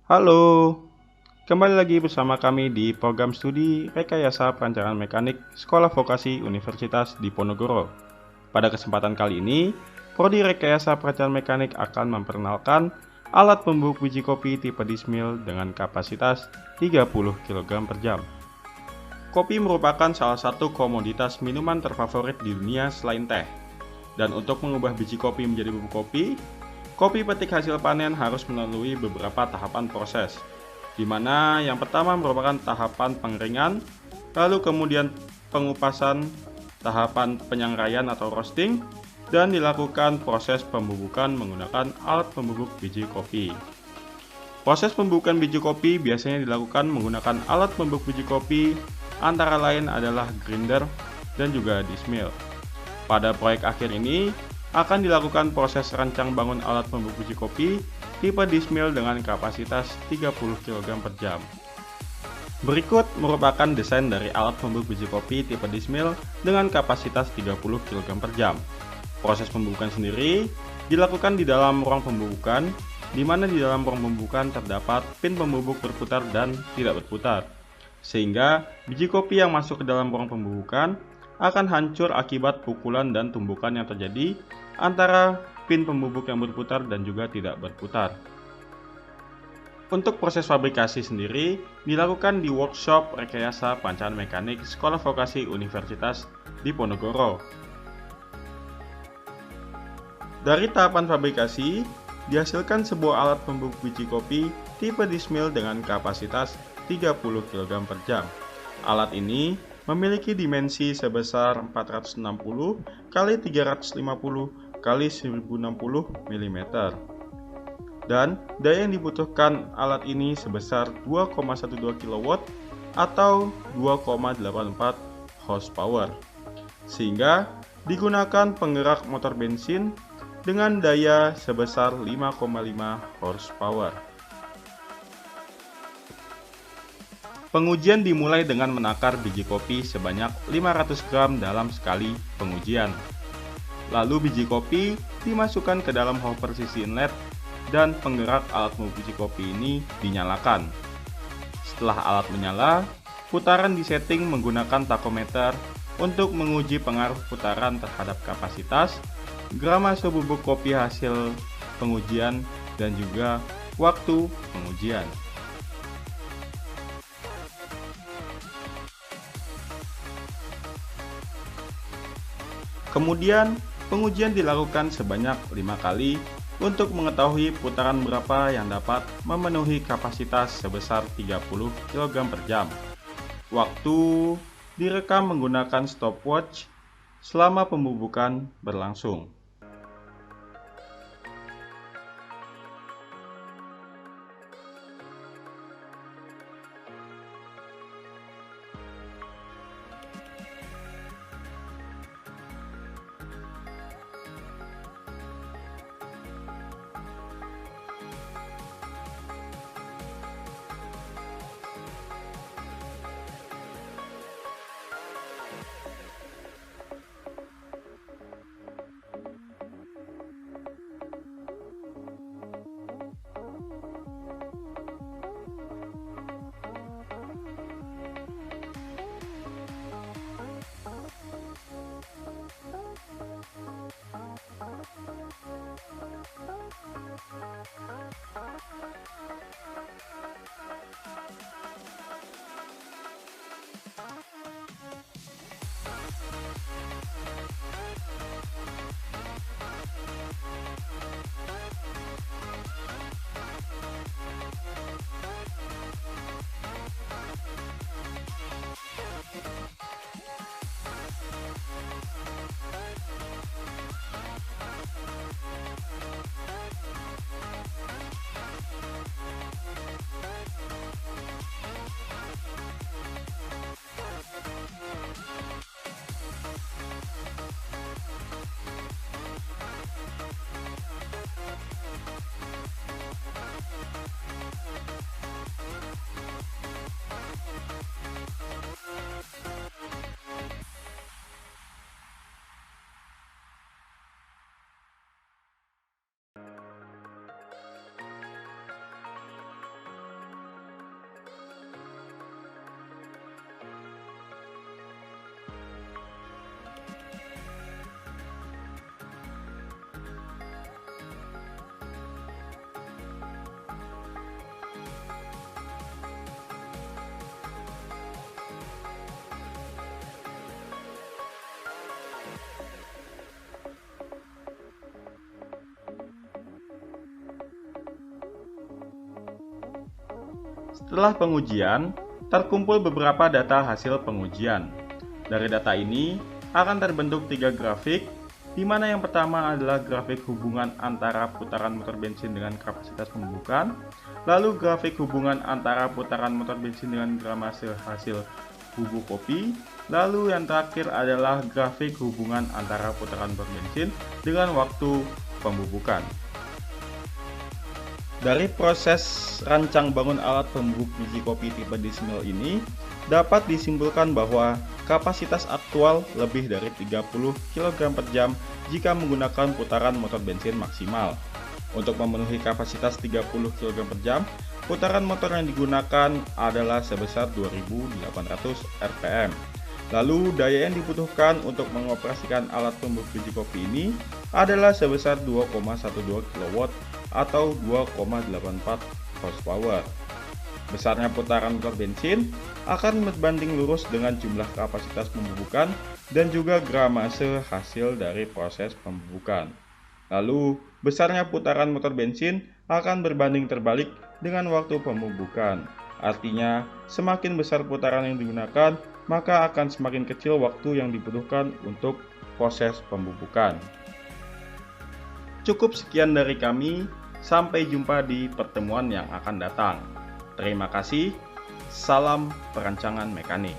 Halo, kembali lagi bersama kami di program studi Rekayasa Perancangan Mekanik Sekolah Vokasi Universitas Diponegoro. Pada kesempatan kali ini, Prodi Rekayasa Perancangan Mekanik akan memperkenalkan alat pembungkus biji kopi tipe Dismill dengan kapasitas 30 kg per jam. Kopi merupakan salah satu komoditas minuman terfavorit di dunia selain teh. Dan untuk mengubah biji kopi menjadi bubuk kopi, kopi petik hasil panen harus melalui beberapa tahapan proses, di mana yang pertama merupakan tahapan pengeringan, lalu kemudian pengupasan, tahapan penyangraian atau roasting, dan dilakukan proses pembubukan menggunakan alat pembubuk biji kopi. Proses pembubukan biji kopi biasanya dilakukan menggunakan alat pembubuk biji kopi, antara lain adalah grinder dan juga dismill. Pada proyek akhir ini, akan dilakukan proses rancang bangun alat pembungkus biji kopi tipe Dismill dengan kapasitas 30 kg per jam. Berikut merupakan desain dari alat pembungkus biji kopi tipe Dismill dengan kapasitas 30 kg per jam. Proses pembubukan sendiri dilakukan di dalam ruang pembubukan, di mana di dalam ruang pembubukan terdapat pin pembubuk berputar dan tidak berputar, sehingga biji kopi yang masuk ke dalam ruang pembubukan akan hancur akibat pukulan dan tumbukan yang terjadi antara pin pembubuk yang berputar dan juga tidak berputar. Untuk proses fabrikasi sendiri dilakukan di workshop Rekayasa Perancangan Mekanik Sekolah Vokasi Universitas Diponegoro. Dari tahapan fabrikasi, dihasilkan sebuah alat pembungkus biji kopi tipe Dismill dengan kapasitas 30 kg per jam. Alat ini memiliki dimensi sebesar 460 x 350 x 1060 mm. Dan daya yang dibutuhkan alat ini sebesar 2,12 kW atau 2,84 horsepower. Sehingga digunakan penggerak motor bensin dengan daya sebesar 5,5 horsepower. Pengujian dimulai dengan menakar biji kopi sebanyak 500 gram dalam sekali pengujian. Lalu biji kopi dimasukkan ke dalam hopper sisi inlet dan penggerak alat pembungkus biji kopi ini dinyalakan. Setelah alat menyala, putaran disetting menggunakan takometer untuk menguji pengaruh putaran terhadap kapasitas, gramase bubuk kopi hasil pengujian, dan juga waktu pengujian. Kemudian, pengujian dilakukan sebanyak 5 kali untuk mengetahui putaran berapa yang dapat memenuhi kapasitas sebesar 30 kg per jam. Waktu direkam menggunakan stopwatch selama pembubukan berlangsung. Setelah pengujian, terkumpul beberapa data hasil pengujian. Dari data ini akan terbentuk 3 grafik, di mana yang pertama adalah grafik hubungan antara putaran motor bensin dengan kapasitas pembubukan, lalu grafik hubungan antara putaran motor bensin dengan gramase hasil bubuk kopi, lalu yang terakhir adalah grafik hubungan antara putaran motor bensin dengan waktu pembubukan. Dari proses rancang bangun alat pembubuk biji kopi tipe Dismill ini, dapat disimpulkan bahwa kapasitas aktual lebih dari 30 kg per jam jika menggunakan putaran motor bensin maksimal. Untuk memenuhi kapasitas 30 kg per jam, putaran motor yang digunakan adalah sebesar 2800 rpm. Lalu daya yang dibutuhkan untuk mengoperasikan alat pembubuk biji kopi ini adalah sebesar 2,12 kW atau 2,84 horsepower. Besarnya putaran motor bensin akan berbanding lurus dengan jumlah kapasitas pembubukan dan juga gramase hasil dari proses pembubukan. Lalu, besarnya putaran motor bensin akan berbanding terbalik dengan waktu pembubukan. Artinya, semakin besar putaran yang digunakan, maka akan semakin kecil waktu yang dibutuhkan untuk proses pembubukan. Cukup sekian dari kami. Sampai jumpa di pertemuan yang akan datang. Terima kasih. Salam perancangan mekanik.